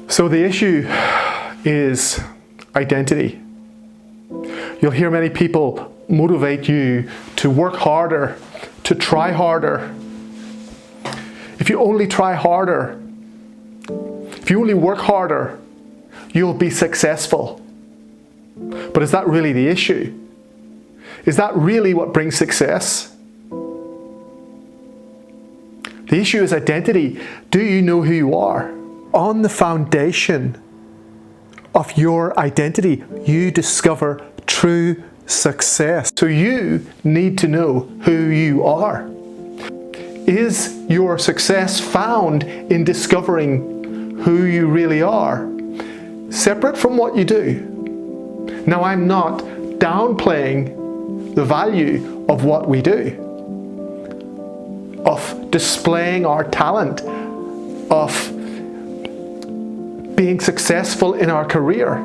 So the issue is identity. You'll hear many people motivate you to work harder, to try harder. If you only try harder, if you only work harder, you'll be successful. But is that really the issue? Is that really what brings success? The issue is identity. Do you know who you are? On the foundation of your identity, you discover true success. So you need to know who you are. Is your success found in discovering who you really are, separate from what you do? Now, I'm not downplaying the value of what we do, of displaying our talent, of being successful in our career,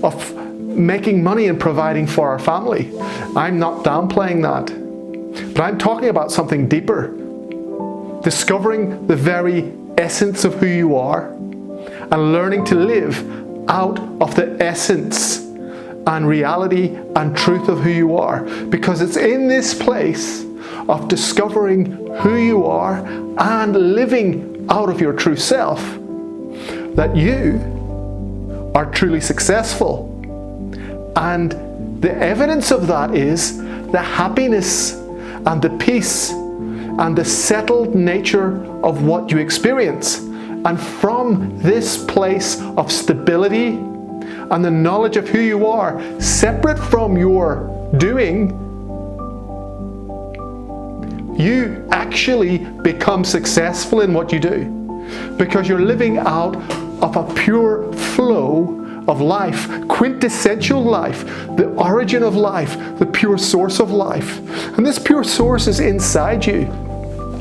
of making money and providing for our family. I'm not downplaying that. But I'm talking about something deeper. Discovering the very essence of who you are and learning to live out of the essence and reality and truth of who you are. Because it's in this place of discovering who you are and living out of your true self that you are truly successful. And the evidence of that is the happiness and the peace and the settled nature of what you experience. And from this place of stability and the knowledge of who you are, separate from your doing, you actually become successful in what you do. Because you're living out of a pure flow of life, quintessential life, the origin of life, the pure source of life. And this pure source is inside you,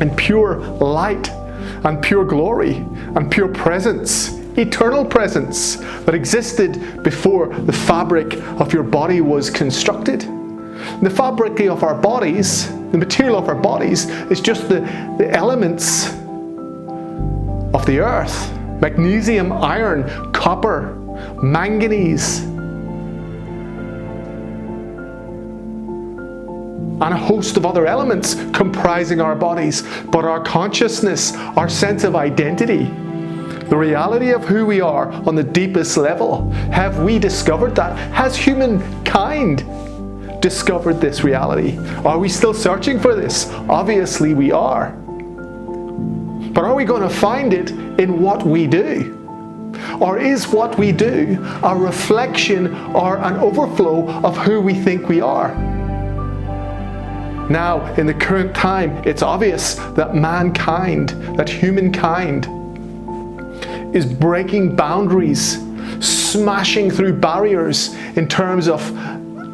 and pure light, and pure glory, and pure presence, eternal presence that existed before the fabric of your body was constructed. The fabric of our bodies, the material of our bodies, is just the elements of the earth: magnesium, iron, copper, manganese, and a host of other elements comprising our bodies. But our consciousness, our sense of identity, the reality of who we are on the deepest level, have we discovered that? Has humankind discovered this reality? Are we still searching for this? Obviously we are. But are we going to find it in what we do? Or is what we do a reflection or an overflow of who we think we are? Now, in the current time, it's obvious that mankind, that humankind, is breaking boundaries, smashing through barriers in terms of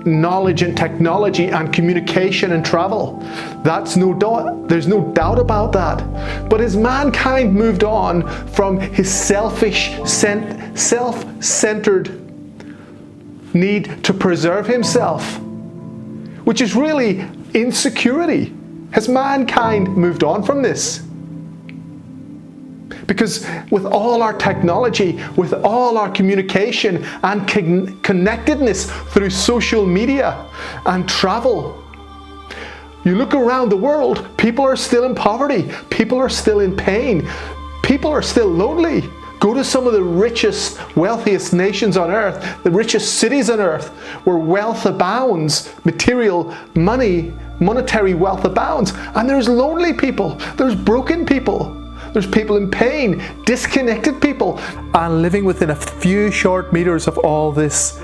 knowledge and technology and communication and travel. That's no doubt, there's no doubt about that. But has mankind moved on from his selfish, self-centered need to preserve himself, which is really insecurity? Has mankind moved on from this? Because with all our technology, with all our communication and connectedness through social media and travel, you look around the world, people are still in poverty, people are still in pain, people are still lonely. Go to some of the richest, wealthiest nations on earth, the richest cities on earth, where wealth abounds, material, money, monetary wealth abounds, and there's lonely people, there's broken people. There's people in pain, disconnected people, and living within a few short meters of all this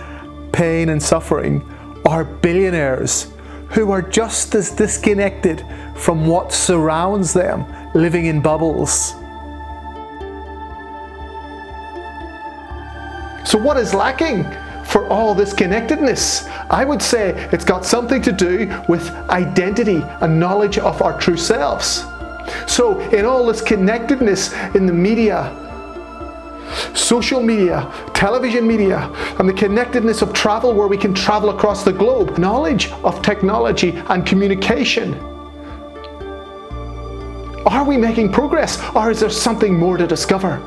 pain and suffering are billionaires who are just as disconnected from what surrounds them, living in bubbles. So what is lacking for all this connectedness? I would say it's got something to do with identity and knowledge of our true selves. So in all this connectedness in the media, social media, television media, and the connectedness of travel where we can travel across the globe, knowledge of technology and communication, Are we making progress, or is there something more to discover?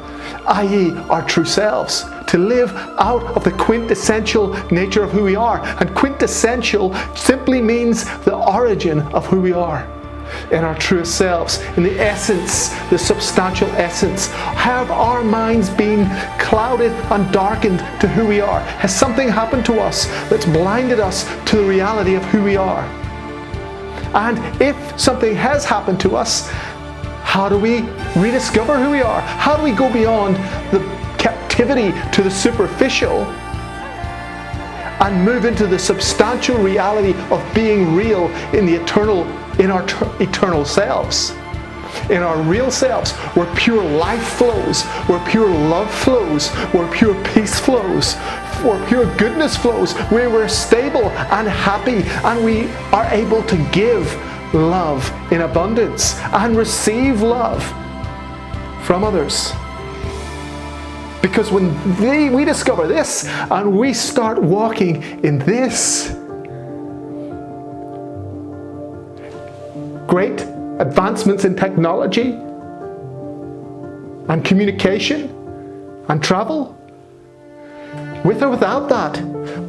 I.e., our true selves, to live out of the quintessential nature of who we are. And quintessential simply means the origin of who we are. In our truest selves, in the essence, the substantial essence. Have our minds been clouded and darkened to who we are? Has something happened to us that's blinded us to the reality of who we are? And if something has happened to us, how do we rediscover who we are? How do we go beyond the captivity to the superficial and move into the substantial reality of being real in the eternal, in our eternal selves, in our real selves, where pure life flows, where pure love flows, where pure peace flows, where pure goodness flows, where we're stable and happy, and we are able to give love in abundance and receive love from others. Because when we discover this and we start walking in this, great advancements in technology and communication and travel, with or without that,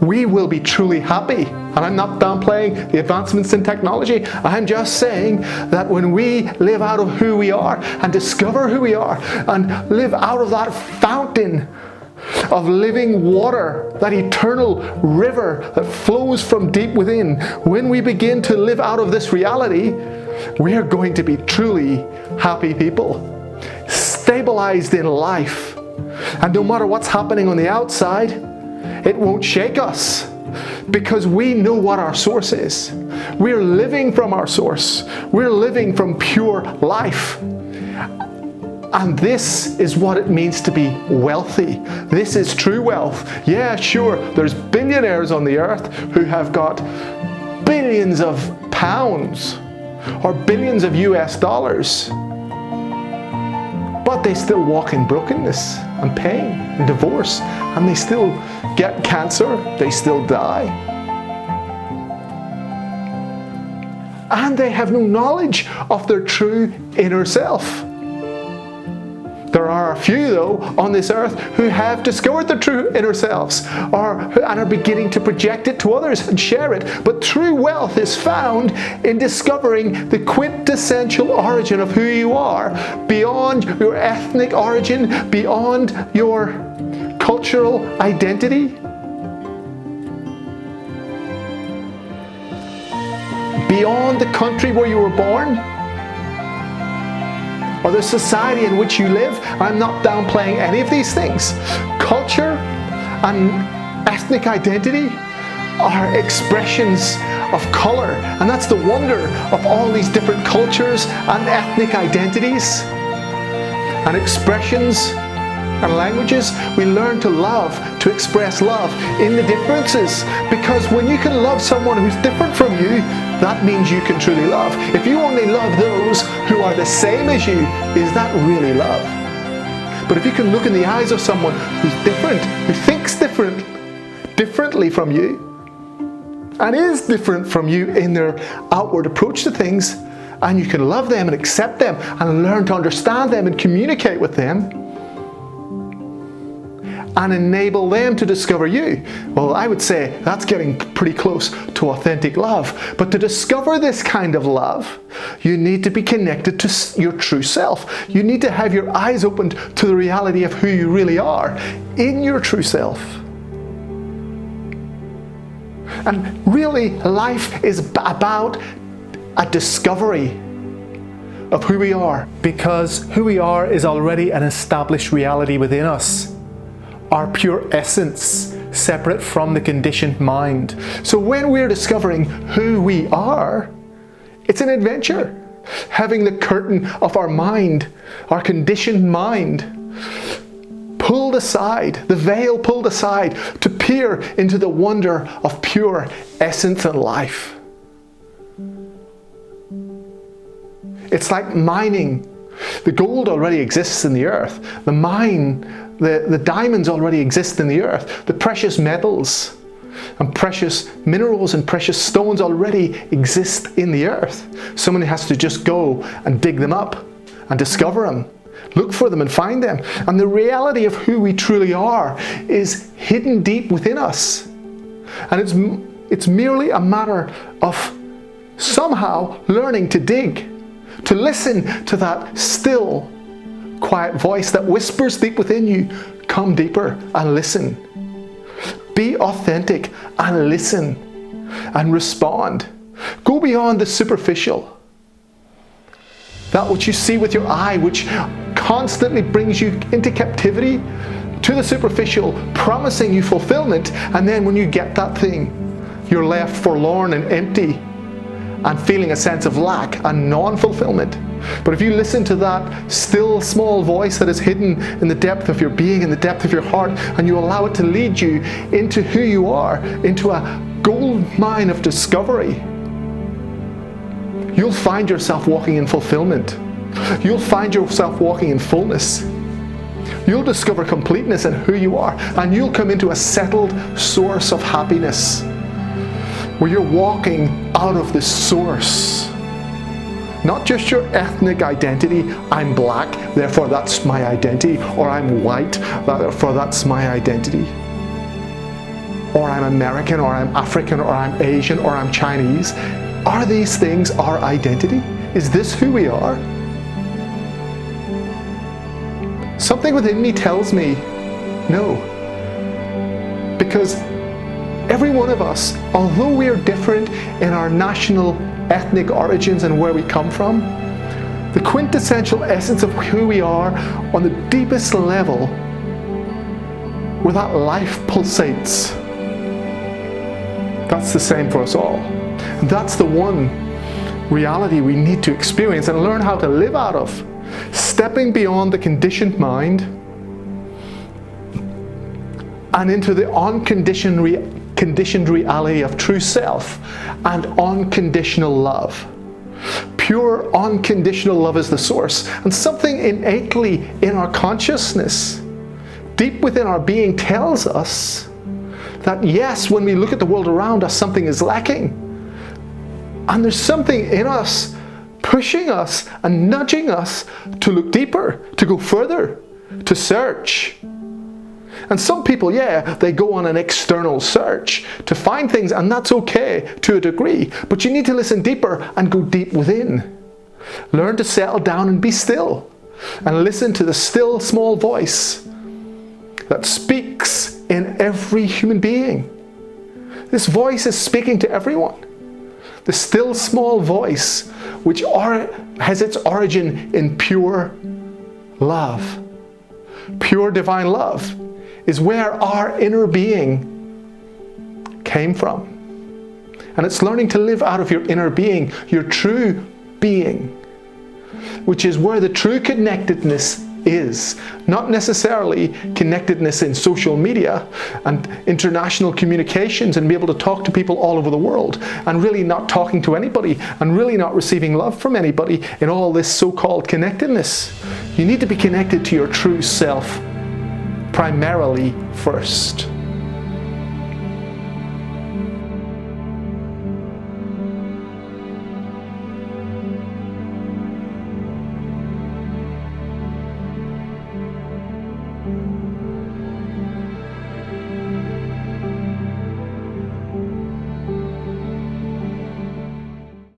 we will be truly happy. And I'm not downplaying the advancements in technology. I'm just saying that when we live out of who we are and discover who we are and live out of that fountain of living water, that eternal river that flows from deep within, when we begin to live out of this reality, we are going to be truly happy people, stabilized in life. And no matter what's happening on the outside, it won't shake us, because we know what our source is. We're living from our source. We're living from pure life. And this is what it means to be wealthy. This is true wealth. Yeah, sure, there's billionaires on the earth who have got billions of pounds or billions of US dollars. But they still walk in brokenness and pain and divorce, and they still get cancer, they still die. And they have no knowledge of their true inner self. There are a few, though, on this earth who have discovered their true inner selves and are beginning to project it to others and share it. But true wealth is found in discovering the quintessential origin of who you are, beyond your ethnic origin, beyond your cultural identity. Beyond the country where you were born, or the society in which you live. I'm not downplaying any of these things. Culture and ethnic identity are expressions of color, and that's the wonder of all these different cultures and ethnic identities and expressions and languages. We learn to love, to express love in the differences, because when you can love someone who's different from you, that means you can truly love. If you only love those who are the same as you, is that really love? But if you can look in the eyes of someone who's different, who thinks differently from you, and is different from you in their outward approach to things, and you can love them and accept them and learn to understand them and communicate with them, and enable them to discover you, well, I would say that's getting pretty close to authentic love. But to discover this kind of love, you need to be connected to your true self. You need to have your eyes opened to the reality of who you really are in your true self. And really, life is about a discovery of who we are, because who we are is already an established reality within us. Our pure essence, separate from the conditioned mind. So when we're discovering who we are, it's an adventure. Having the curtain of our mind, our conditioned mind, pulled aside, the veil pulled aside, to peer into the wonder of pure essence and life. It's like mining. The gold already exists in the earth. The diamonds already exist in the earth. The precious metals and precious minerals and precious stones already exist in the earth. Someone has to just go and dig them up and discover them. Look for them and find them. And the reality of who we truly are is hidden deep within us. And it's merely a matter of somehow learning to dig, to listen to that still, quiet voice that whispers deep within you. Come deeper and listen. Be authentic and listen and respond. Go beyond the superficial. That which you see with your eye, which constantly brings you into captivity to the superficial, promising you fulfillment, and then when you get that thing, you're left forlorn and empty and feeling a sense of lack and non-fulfillment. But if you listen to that still small voice that is hidden in the depth of your being, in the depth of your heart, and you allow it to lead you into who you are, into a gold mine of discovery, you'll find yourself walking in fulfillment. You'll find yourself walking in fullness. You'll discover completeness in who you are, and you'll come into a settled source of happiness where you're walking out of the source. Not just your ethnic identity, I'm black, therefore that's my identity, or I'm white, therefore that's my identity. Or I'm American, or I'm African, or I'm Asian, or I'm Chinese. Are these things our identity? Is this who we are? Something within me tells me no. Because every one of us, although we are different in our national ethnic origins and where we come from, the quintessential essence of who we are on the deepest level, where that life pulsates, that's the same for us all. That's the one reality we need to experience and learn how to live out of, stepping beyond the conditioned mind and into the conditioned reality of true self and unconditional love. Pure unconditional love is the source, and something innately in our consciousness, deep within our being, tells us that yes, when we look at the world around us, something is lacking. And there's something in us pushing us and nudging us to look deeper, to go further, to search. And some people, they go on an external search to find things, and that's okay to a degree. But you need to listen deeper and go deep within. Learn to settle down and be still, and listen to the still small voice that speaks in every human being. This voice is speaking to everyone. The still small voice, which has its origin in pure love. Pure divine love is where our inner being came from. And it's learning to live out of your inner being, your true being, which is where the true connectedness is. Not necessarily connectedness in social media and international communications and be able to talk to people all over the world and really not talking to anybody and really not receiving love from anybody in all this so-called connectedness. You need to be connected to your true self primarily first.